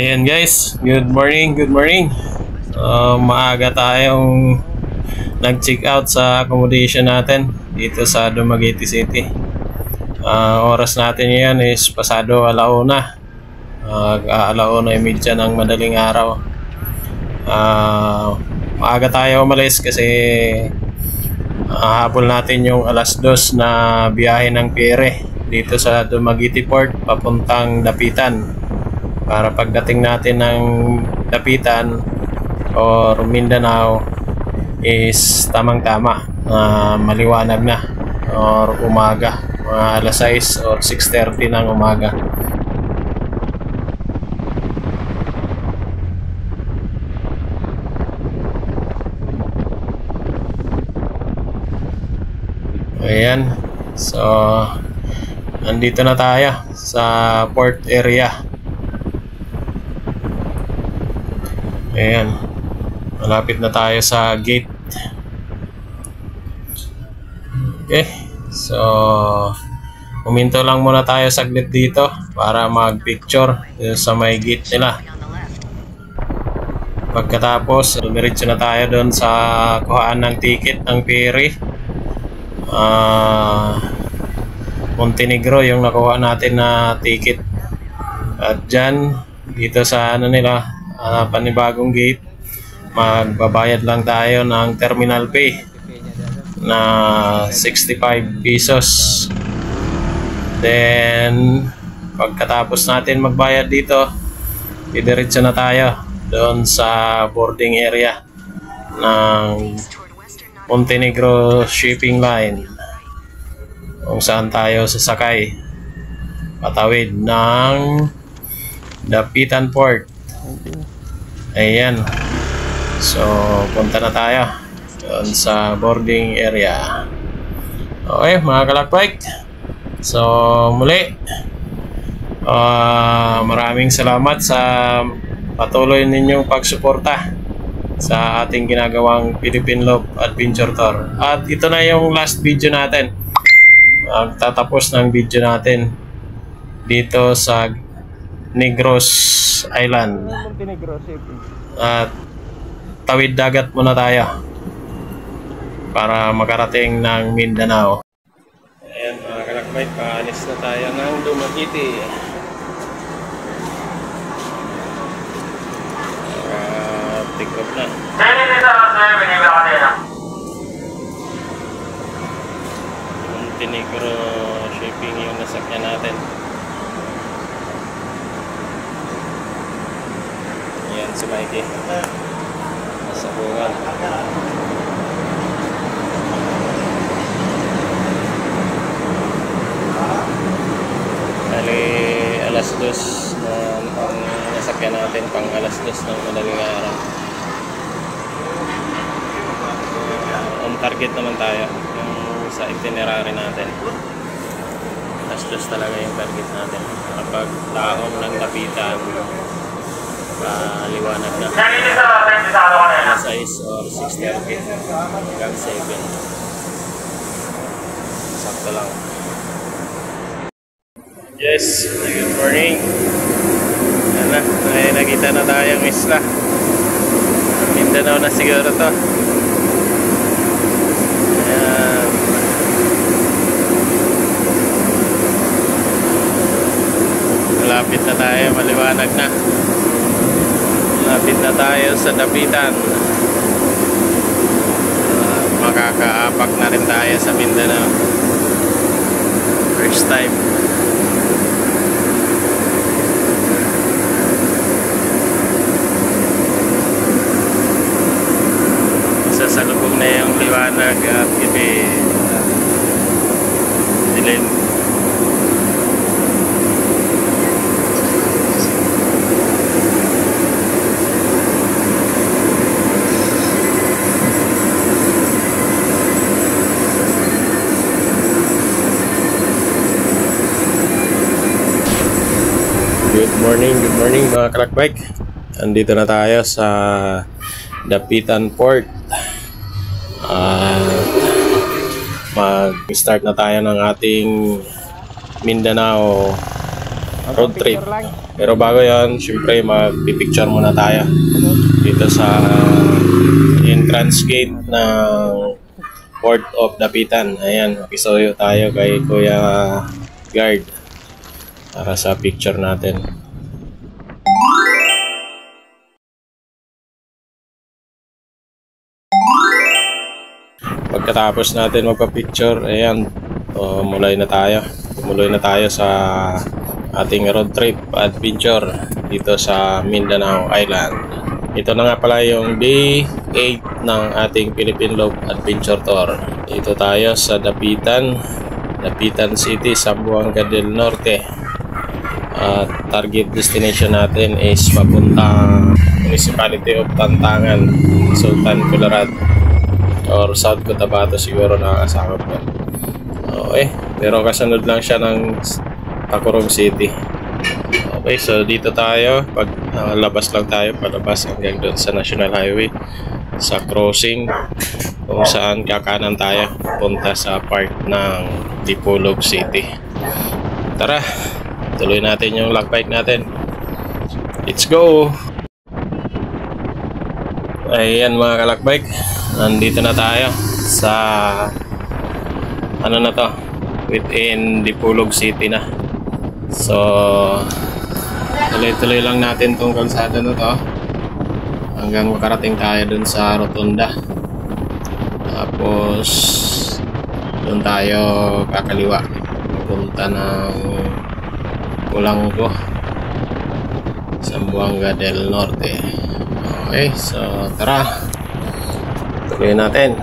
Ayan guys, good morning, good morning. Maaga tayong nag-check out sa accommodation natin dito sa Dumaguete City. Oras natin yan is pasado alauna. Alauna yung midya ng madaling araw. Maaga tayo umalis kasi habol natin yung alas 2 na biyahe ng Piere dito sa Dumaguete Port papuntang Dapitan. Para pagdating natin ng Dapitan or Mindanao is tamang-tama, maliwanag na or umaga, mga alas 6 or 6:30 ng umaga. Ayan, so nandito na tayo sa port area. Ayan, malapit na tayo sa gate. Okay, so huminto lang muna tayo saglit dito para mag-picture sa may gate nila. Pagkatapos, dumiretso na tayo doon sa kuhaan ng ticket ng ferry. Montenegro yung nakuha natin na ticket. At dyan, dito sa ano nila, panibagong gate, magbabayad lang tayo ng terminal fee na 65 pesos. Then pagkatapos natin magbayad dito, didiretso na tayo doon sa boarding area ng Montenegro Shipping Line, kung saan tayo sasakay patawid ng Dapitan Port. Ayan, so punta na tayo doon sa boarding area. Okay mga kalakbike, so muli maraming salamat sa patuloy ninyong pagsuporta sa ating ginagawang Philippine Love Adventure Tour. At ito na yung last video natin. Tatapos ng video natin dito sa Negros Island. At tawid dagat muna tayo para makarating ng Mindanao. Ayan mga kalakbay, paalis na tayo ng Dumaguete. Tikop na. Montenegro Shipping yung nasakyan natin. Yan si Mikey. Nasa bungan. Bali alas 2 na ang nasakyan natin, pang alas 2 ng madaling araw. On target naman tayo yung sa itinerary natin. Alas 2 talaga yung target natin. Kapag laong ng Dapitan, liwanag na alas 6 or 6:30 hanggang 7. Sakto lang. Yes, good morning. Ano, ay nakita na tayong isla. Mindanao na siguro to. Ayan. Malapit na tayo, maliwanag na. Malapit na tayo sa Dapitan. Makakaapak na rin tayo sa Mindanao. First time. Sasalubong na yung liwanag at gabi. Dilim. Good morning mga kalakbike. Andito na tayo sa Dapitan Port. Mag-start na tayo ng ating Mindanao road trip. Pero bago yan, syempre mag-picture muna tayo dito sa entrance gate ng Port of Dapitan. Ayan, makisuyo tayo kay Kuya Guard para sa picture natin. Pagkatapos natin magpa-picture, ayan, tumuloy na tayo sa ating road trip adventure dito sa Mindanao Island. Ito na nga pala yung day 8 ng ating Philippine Loop Adventure Tour. Dito tayo sa Dapitan City, Zamboanga del Norte. Target destination natin is papuntang Municipality of Tantangan, Sultan Kudarat or South Cotabato siguro nakakasama po. Okay, pero kasunod lang siya ng Tacurong City. Okay, so dito tayo, pag labas lang tayo, palabas hanggang doon sa National Highway, sa crossing kung saan kakanan tayo punta sa part ng Dipolog City. Tara, tuloy natin yung log bike natin. Let's go! Ayan mga kalakbike, nandito na tayo sa ano na to, within Dipolog City na. So tuloy-tuloy lang natin tong kalsada na to hanggang makarating tayo dun sa Rotunda. Tapos dun tayo kakaliwa papunta ng Pulanggo, Zamboanga del Norte. Okay, so tara, tuloy natin.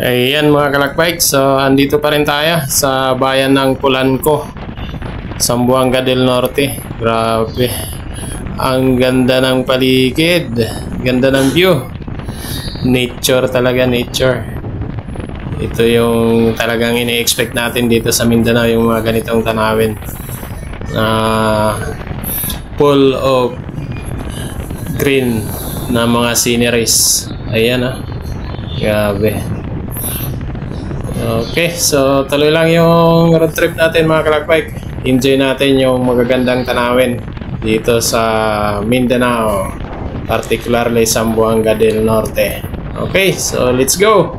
Ayan mga kalakbike, so andito pa rin tayo sa bayan ng Pulanco, Zamboanga del Norte. Grabe, ang ganda ng paligid, ganda ng view, nature talaga, nature. Ito yung talagang ini-expect natin dito sa Mindanao, yung mga ganitong tanawin na full of green na mga sceneries. Ayan grabe. Okay, so tuloy lang yung road trip natin mga kalakbike. Enjoy natin yung magagandang tanawin dito sa Mindanao, particularly Zamboanga del Norte. Okay, so let's go!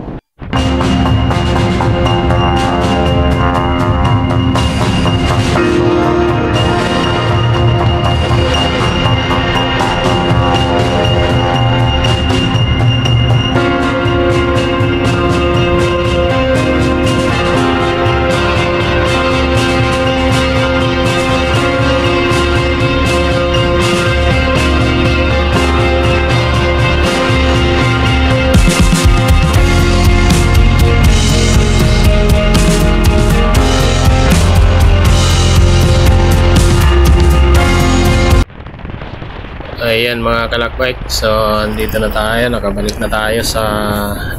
Ayan mga kalakbike, so andito na tayo, nakabalik na tayo sa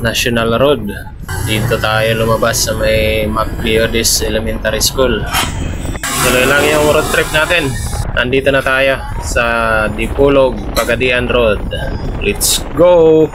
National Road. Dito tayo lumabas sa may Macleodis Elementary School. Tuloy lang yung road trip natin. Andito na tayo sa Dipolog, Pagadian Road. Let's go!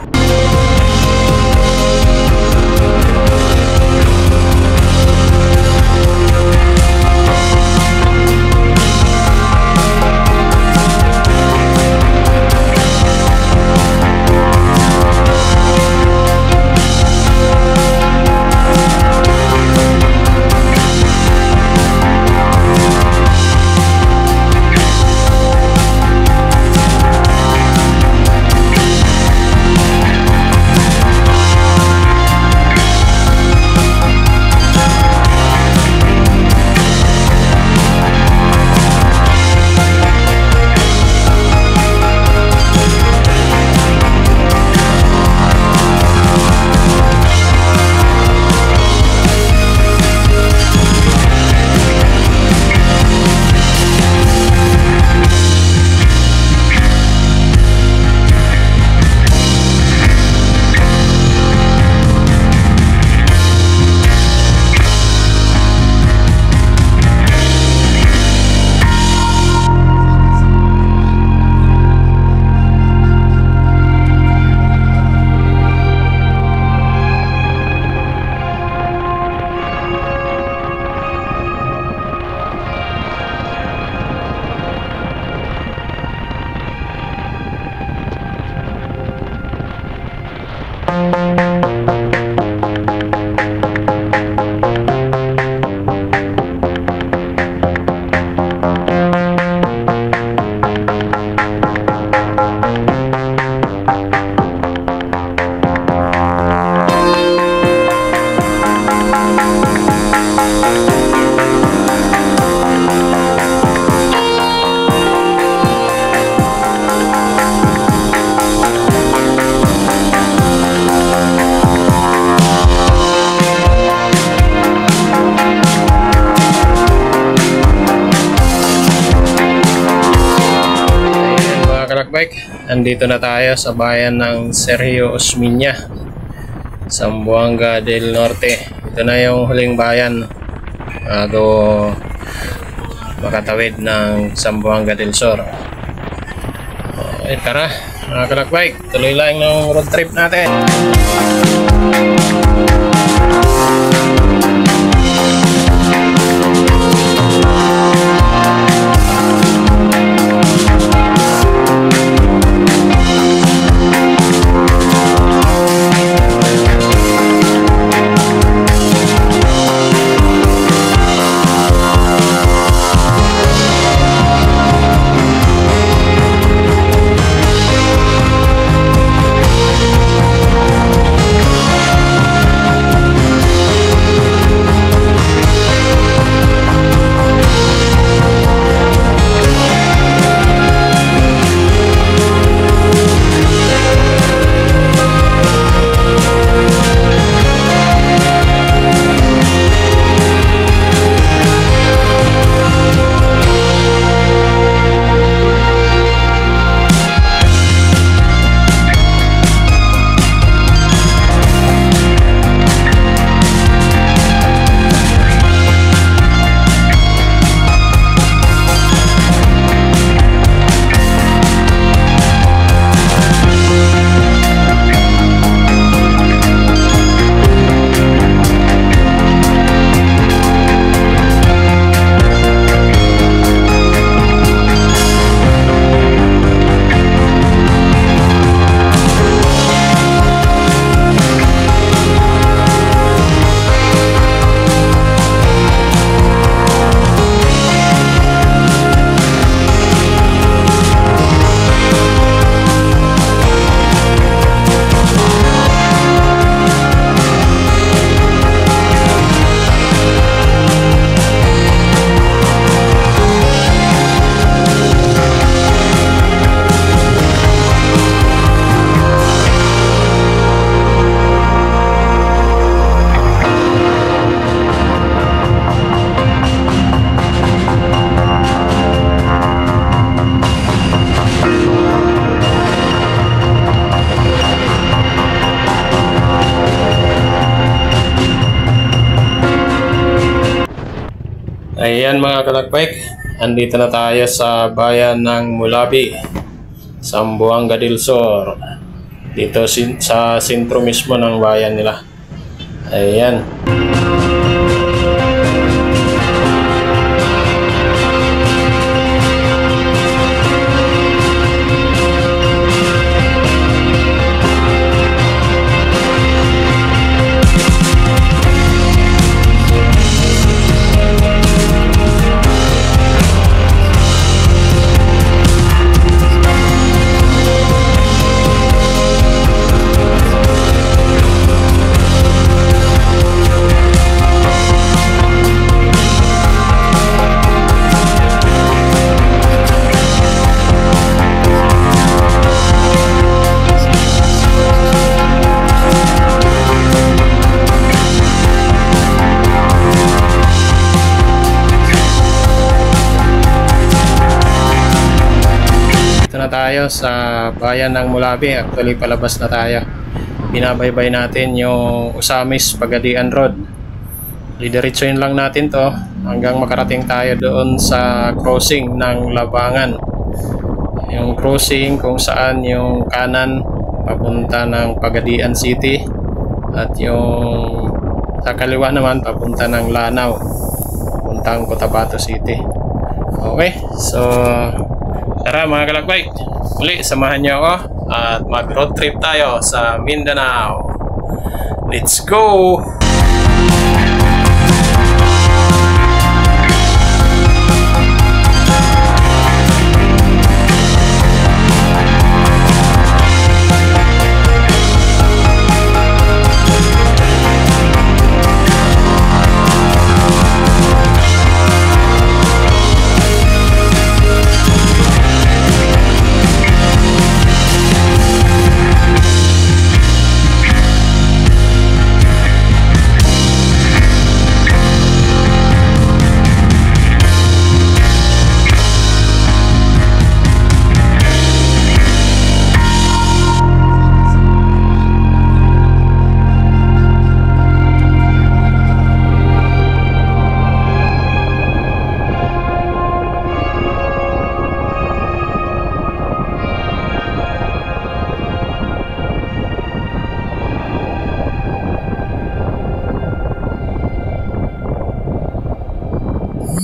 Andito na tayo sa bayan ng Sergio Osmeña, Zamboanga del Norte. Ito na yung huling bayan bago makatawid ng Zamboanga del Sur. Tara mga kalakbike, tuloy lang ng road trip natin. Ayan mga kalakbike, andito na tayo sa bayan ng Mulabi, Zamboanga del Sur. Dito sa sentro mismo ng bayan nila. Ayan. Na tayo sa bayan ng Mulabi. Actually palabas na tayo. Binabaybay natin yung Usamis Pagadian Road. Didiretsuhin lang natin to hanggang makarating tayo doon sa crossing ng Labangan. Yung crossing kung saan yung kanan papunta ng Pagadian City at yung sa kaliwa naman papunta ng Lanao, papuntang Cotabato City. Okay, so tara mga kalakbike, muli samahan niyo ako at mag road trip tayo sa Mindanao. Let's go!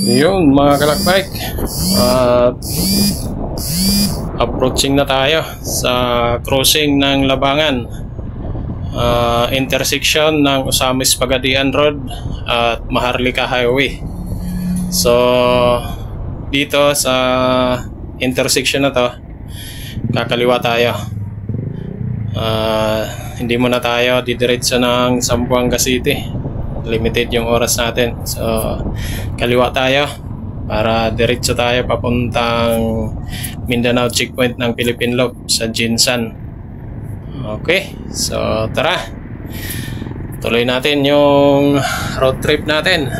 Yun mga kalakbike, approaching na tayo sa crossing ng Labangan, intersection ng Usamis Pagadian Road at Maharlika Highway. So dito sa intersection na to kakaliwa tayo. Hindi muna tayo didiretso ng Zamboanga City, limited yung oras natin. So kaliwa tayo para diretso tayo papuntang Mindanao checkpoint ng Philippine Loop sa Jinsan. Okay, so tara, tuloy natin yung road trip natin.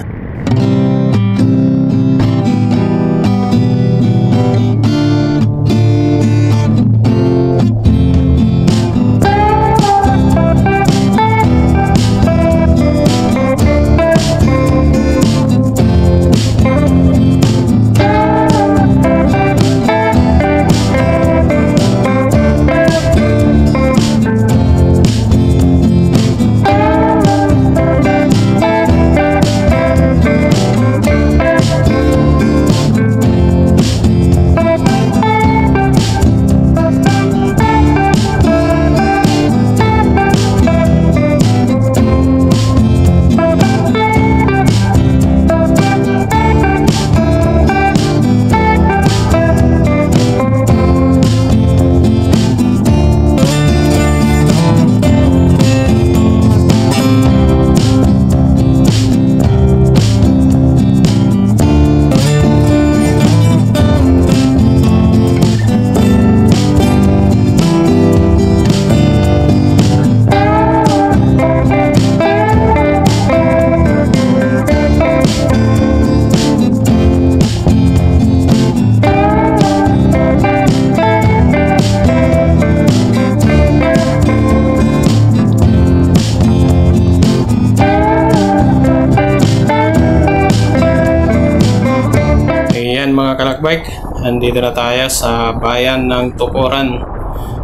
mga kalakbike, andito na tayo sa bayan ng Tukuran,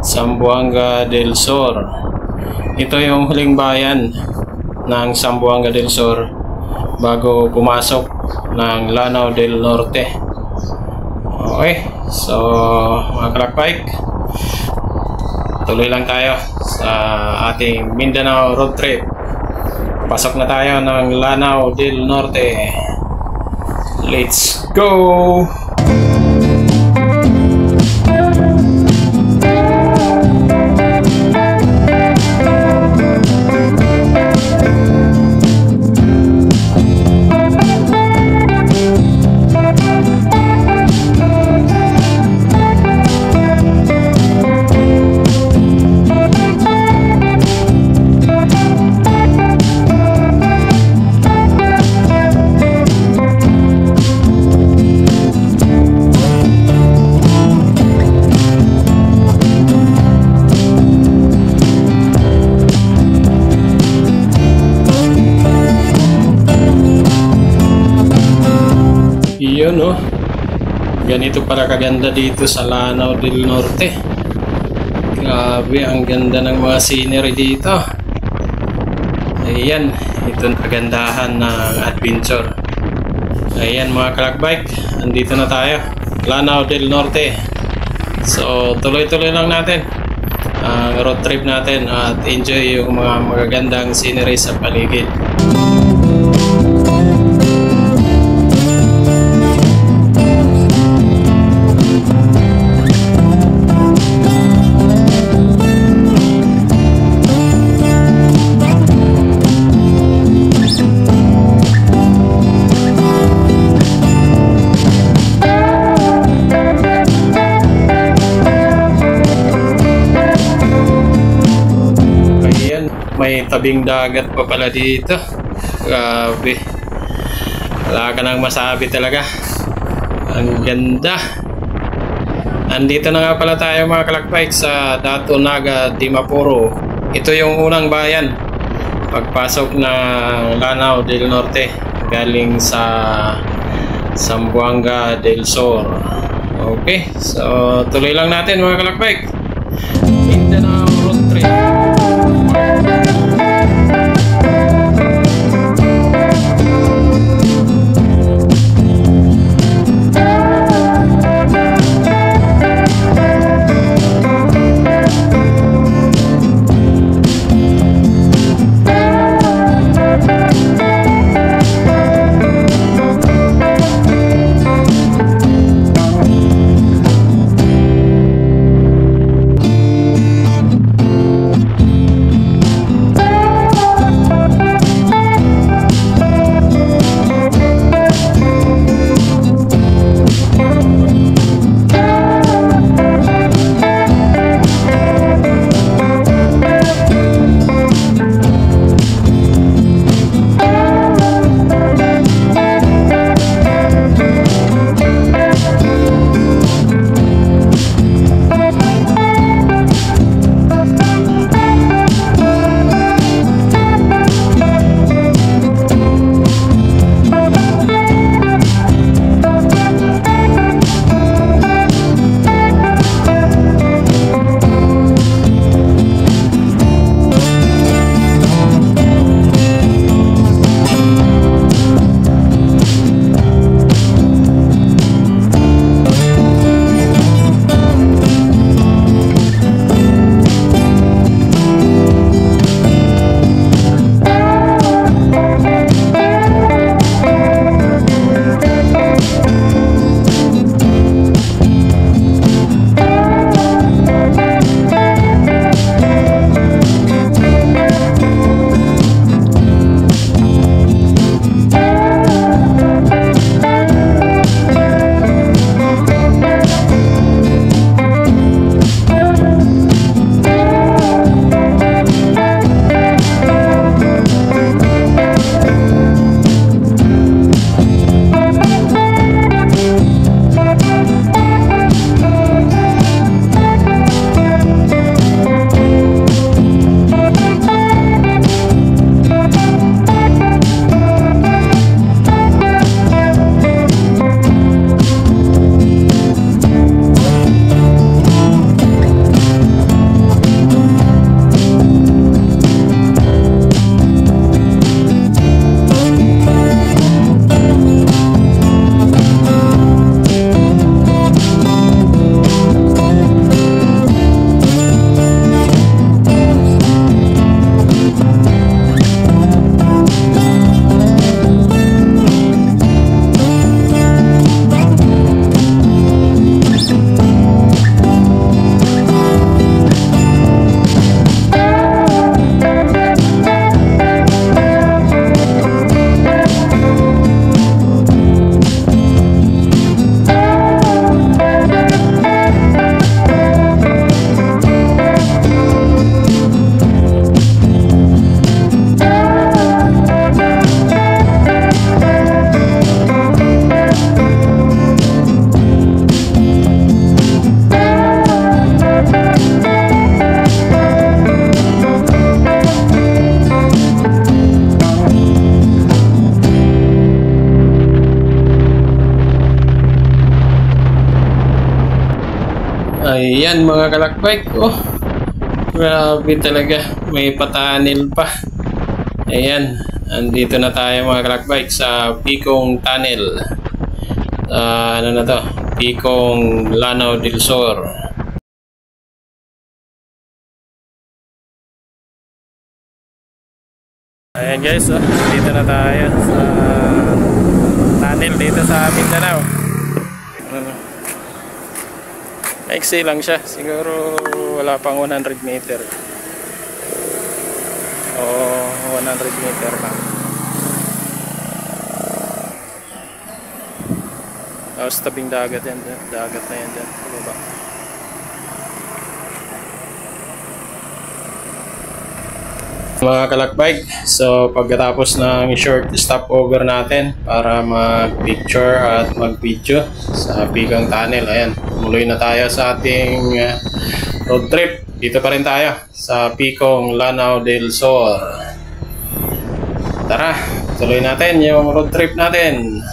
Zamboanga del Sur. Ito yung huling bayan ng Zamboanga del Sur bago pumasok ng Lanao del Norte. Okay, so mga kalakbike, tuloy lang tayo sa ating Mindanao road trip. Pasok na tayo ng Lanao del Norte. Let's go! Yun, no? Ganito para kaganda dito sa Lanao del Norte. Grabe, ang ganda ng mga scenery dito. Ayan, ito ang kagandahan ng adventure. Ayan mga kalakbike, andito na tayo, Lanao del Norte. So tuloy-tuloy lang natin ang road trip natin at enjoy yung mga magagandang scenery sa paligid. May tabing dagat pa pala dito. Grabe, wala ka nang masabi talaga. Ang ganda. Andito na nga pala tayo mga kalakbike sa Dato Naga, Dimapuro. Ito yung unang bayan pagpasok ng Lanao del Norte galing sa Zamboanga del Sur. Okay, so tuloy lang natin mga kalakbike. Mindanao road trip. Ayan mga kalakbike. Oh, grabe talaga. May patanil pa. Ayan. Andito na tayo mga kalakbike sa Picong Tunnel. Ano na to? Picong Lanao del Sur. Ayan guys, dito na tayo sa tunnel dito sa Mindanao. Maiksi lang siya, siguro wala pang 100 meter o 100 meter lang. Tapos tabing dagat yan, dagat na yan dyan, baba. Mga kalakbike, so pagkatapos ng short stopover natin para mag-picture at mag-video sa Picong Tunnel, ayan, tumuloy na tayo sa ating road trip. Dito pa rin tayo sa Picong Lanao del Sur. Tara, tuloy natin yung road trip natin.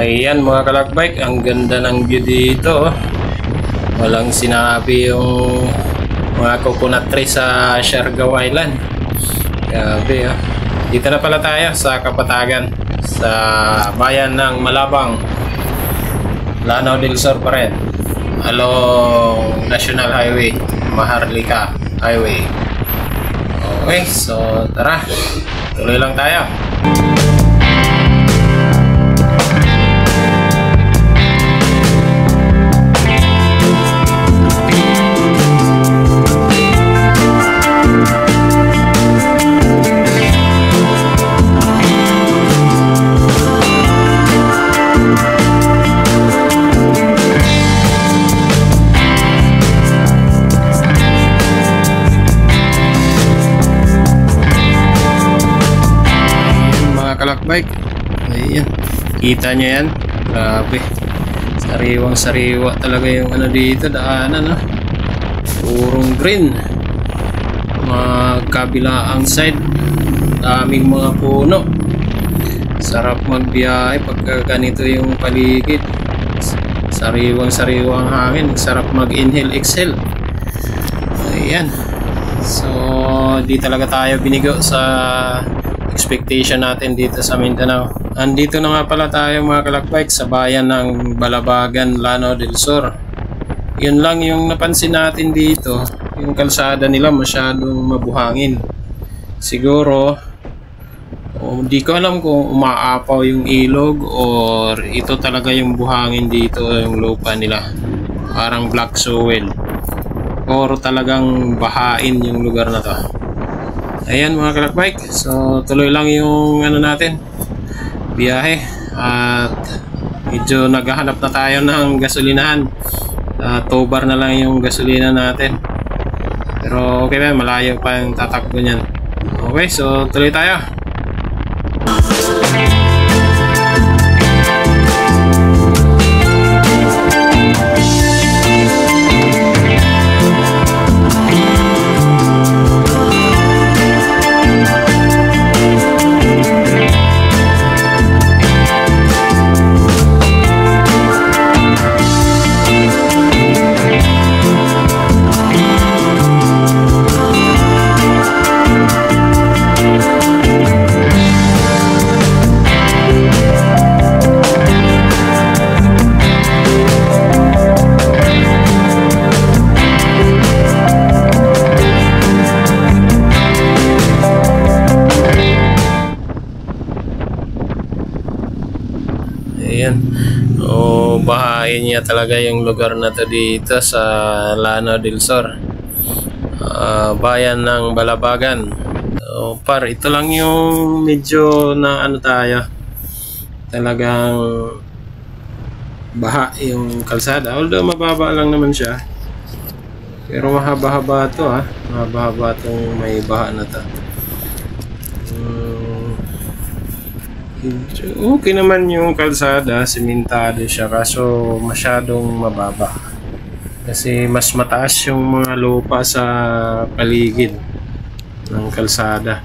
Ayan mga kalakbike, ang ganda ng view dito. Walang sinabi yung mga coconut tree sa Siargao Island. Grabe. Dito na pala tayo sa Kapatagan, sa bayan ng Malabang, Lanao del Sur pa rin, along National Highway, Maharlika Highway. Okay, so tara, tuloy lang tayo. Kalakbike, ayan, kita nyo yan, grabe, sariwang sariwa talaga yung ano dito, daanan, purong green, magkabilaang side, daming mga puno, sarap magbiyahe pagka ganito yung paligid, sariwang sariwang hangin, sarap mag inhale exhale. Ayan, so di talaga tayo binigo sa expectation natin dito sa Mindanao. Andito na nga pala tayo mga kalakbike sa bayan ng Balabagan, Lanao del Sur. Yun lang yung napansin natin dito, yung kalsada nila masyadong mabuhangin. Siguro hindi ko alam kung umaapaw yung ilog or ito talaga yung buhangin dito, yung lupa nila, parang black soil or talagang bahain yung lugar na to. Ayan mga kalakbike, so tuloy lang yung ano natin, biyahe, at medyo naghahanap na tayo ng gasolinahan. 2 bar na lang yung gasolina natin, pero okay ba, malayo pa yung tatakbo niyan. Okay, so tuloy tayo. Ayan. Bahain niya talaga yung lugar na to dito sa Lanao del Sur, bayan ng Balabagan. Par, ito lang yung medyo na ano tayo, talagang baha yung kalsada, although mababa lang naman siya. Pero mahaba-haba to ha. Mahaba-haba tong may baha na to. Okay naman yung kalsada, simentado siya kaso masyadong mababa. Kasi mas mataas yung mga lupa sa paligid ng kalsada.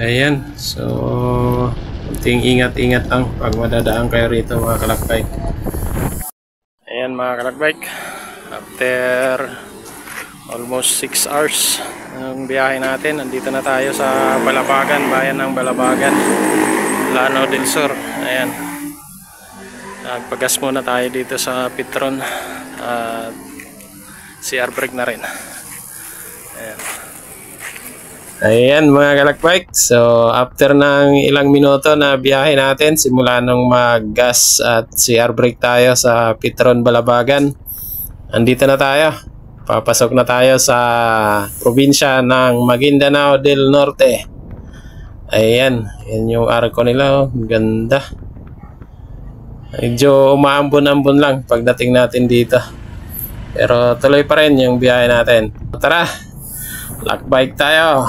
Ayan, so kunting ingat-ingat lang pag madadaan kayo rito mga kalakbay. Ayan mga kalakbay, after almost 6 hours ang biyahe natin, nandito na tayo sa Balabagan, bayan ng Balabagan, Lanao del Sur. Ayan, nagpagas muna tayo dito sa Petron at CR break na rin. Ayan mga kalakbay, so after ng ilang minuto na biyahe natin, simula nung mag-gas at CR break tayo sa Petron Balabagan, andito na tayo. Papasok na tayo sa probinsya ng Maguindanao del Norte. Ayan, yan yung arko nila, oh. Ganda. Medyo umaambon-ambon lang pagdating natin dito. Pero tuloy pa rin yung biyahe natin. Tara, lakbike tayo.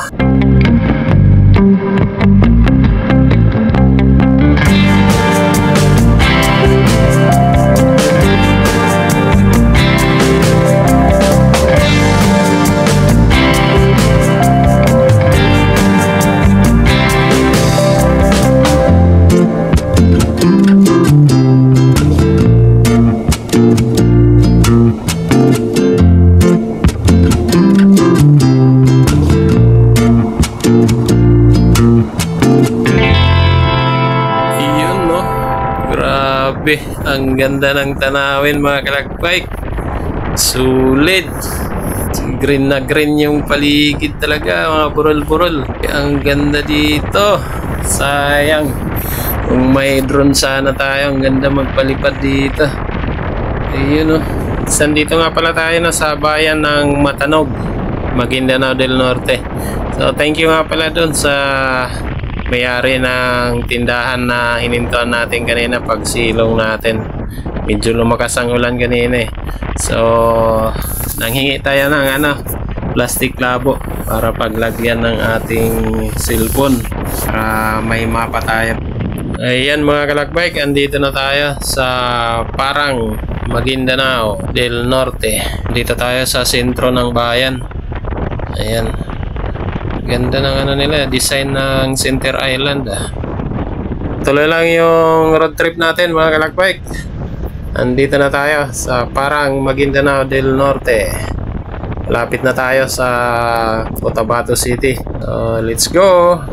Ang ganda ng tanawin mga kalakbay, sulit, green na green yung paligid talaga, mga burol-burol. Ang ganda dito, sayang kung may drone sana tayo, ang ganda magpalipad dito. Ayun, oh. Sandito nga pala tayo na sa bayan ng Matanog, Maguindanao del Norte. So thank you nga pala dun sa may-ari ng tindahan na hinintuan natin kanina pag silong natin. Medyo lumakas ang ulan kanina eh. So nanghingi tayo ng plastic labo para paglagyan ng ating cellphone para may mapa tayo. Ayan mga kalakbay, andito na tayo sa Parang, Maguindanao del Norte. Dito tayo sa sentro ng bayan. Ayan, ganda ng nila, design ng Center Island. Tuloy lang yung road trip natin mga kalakbay. Andito na tayo sa Parang, Maguindanao del Norte. Lapit na tayo sa Cotabato City. So let's go.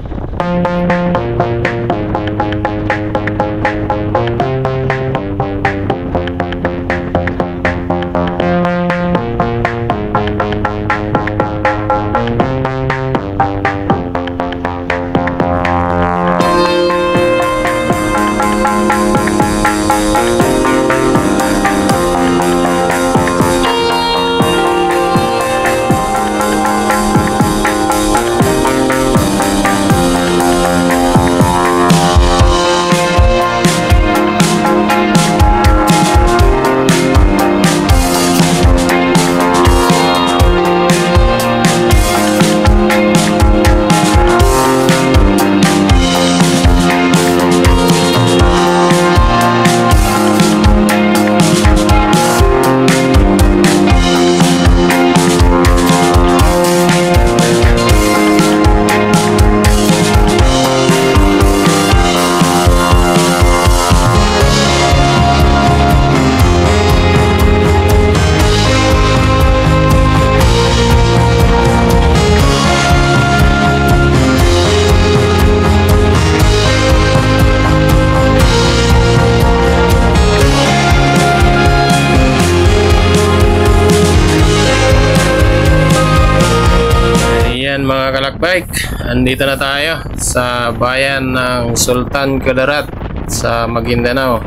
Mga kalakbay, andito na tayo sa bayan ng Sultan Kudarat sa Maguindanao.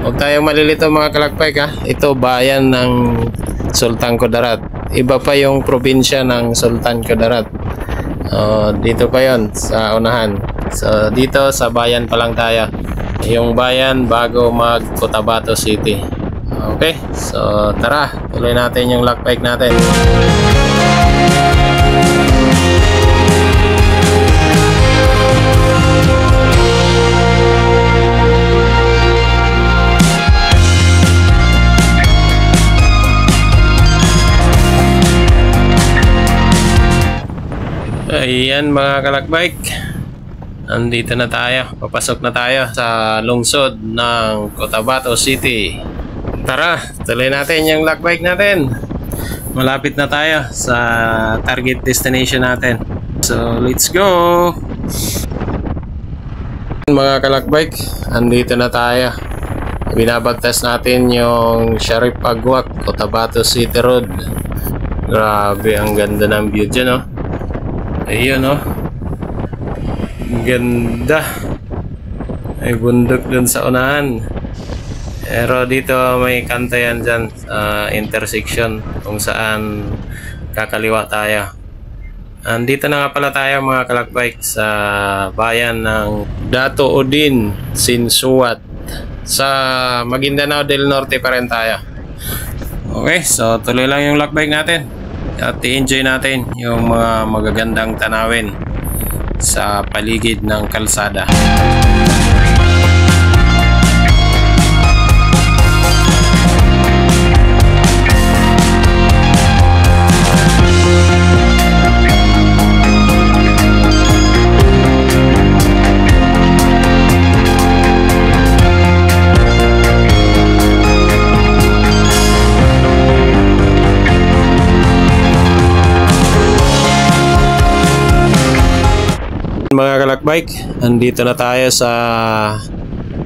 Huwag tayong malilito mga kalakbay ha. Ito bayan ng Sultan Kudarat. Iba pa yung probinsya ng Sultan Kudarat. Dito pa yon sa unahan. So dito sa bayan pa lang tayo. Yung bayan bago mag Cotabato City. Okay, so tara, tuloy natin yung log bike natin. Ayan mga kalakbike, andito na tayo, papasok na tayo sa lungsod ng Cotabato City. Tara, tuloy natin yung lakbike natin. Malapit na tayo sa target destination natin. So let's go. Mga kalakbike, andito na tayo. Binabagtas natin yung Sharif Agwak, Cotabato City Road. Grabe, ang ganda ng view dyan, no? Ayun, no? Ganda. May bundok dun sa unahan. Pero dito may kantayan dyan sa intersection kung saan kakaliwa tayo. Andito na nga pala tayo mga kalakbike sa bayan ng Dato Udin, Sinsuat, sa Maguindanao del Norte pa rin tayo. Okay, so tuloy lang yung lakbike natin at i-enjoy natin yung mga magagandang tanawin sa paligid ng kalsada. Mga kalakbike, andito na tayo sa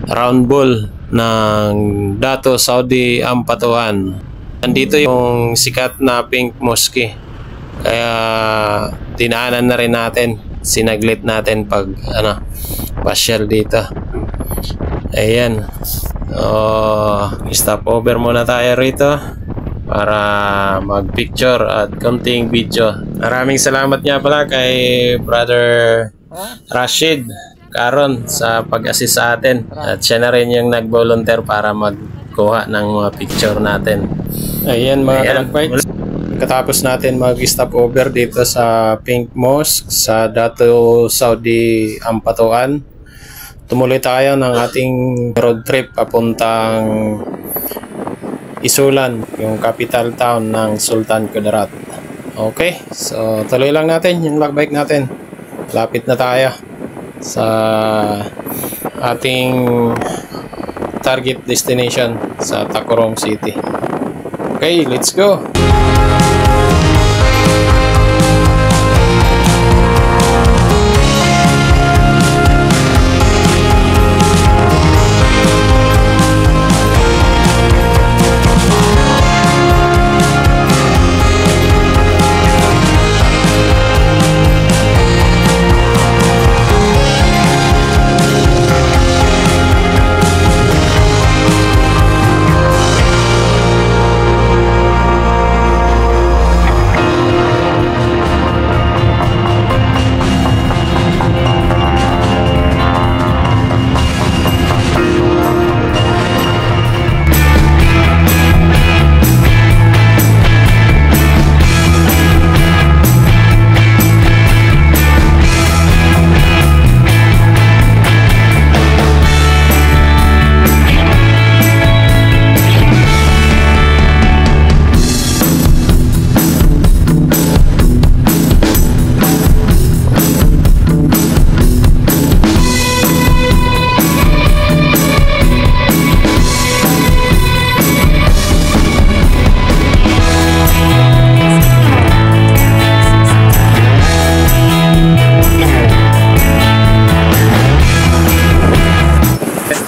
round ball ng Dato Saudi Ampatuan. Andito yung sikat na pink mosque, kaya dinaanan na rin natin, sinaglit natin pag pasyal dito. Ayan, stop over muna tayo rito para mag picture at konting video. Maraming salamat nga pala kay Brother Rashid Karon sa pag-assist sa atin, at siya na rin yung nag-volunteer para magkuha ng mga picture natin. Ayan mga kalakbike, katapos natin mag-stop over dito sa Pink Mosque sa Dato Saudi Ampatuan, tumuloy tayo ng ating road trip papuntang Isulan, yung capital town ng Sultan Kudarat. Okay, so tuloy lang natin yung lakbike natin. Lapit na tayo sa ating target destination sa Tacurong City. Okay, let's go.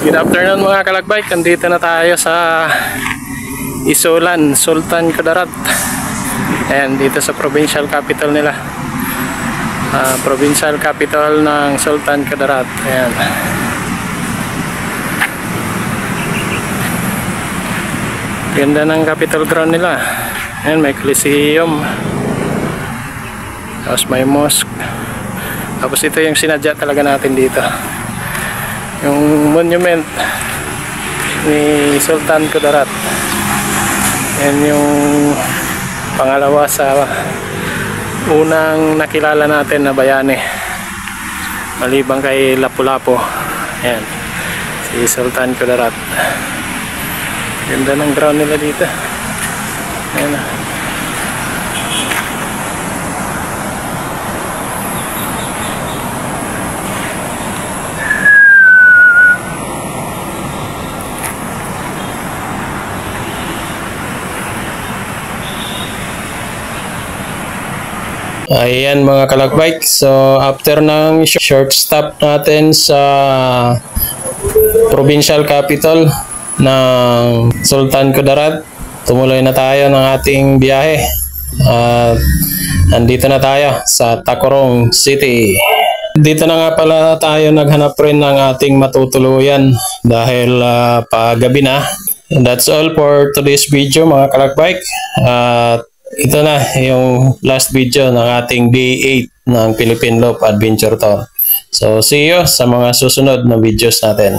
Good afternoon mga kalakbike, andito na tayo sa Isulan, Sultan Kudarat. Ayan, dito sa provincial capital nila, provincial capital ng Sultan Kudarat. Ayan, ganda ng capital ground nila. Ayan, may Coliseum, tapos may mosque, tapos ito yung sinadya talaga natin dito, yung monument ni Sultan Kudarat. Yan yung pangalawa sa unang nakilala natin na bayani. Maliban kay Lapu-Lapu. Yan. Si Sultan Kudarat. Ganda ng ground nila dito. Ayan. Ayan mga kalakbike. So after ng short stop natin sa provincial capital ng Sultan Kudarat, tumuloy na tayo ng ating biyahe. At nandito na tayo sa Tacurong City. Dito na nga pala tayo naghanap rin ng ating matutuluyan dahil pagabi na. And that's all for today's video mga kalakbike. At ito na yung last video ng ating day 8 ng Philippine Loop Adventure Tour. So see you sa mga susunod na videos natin.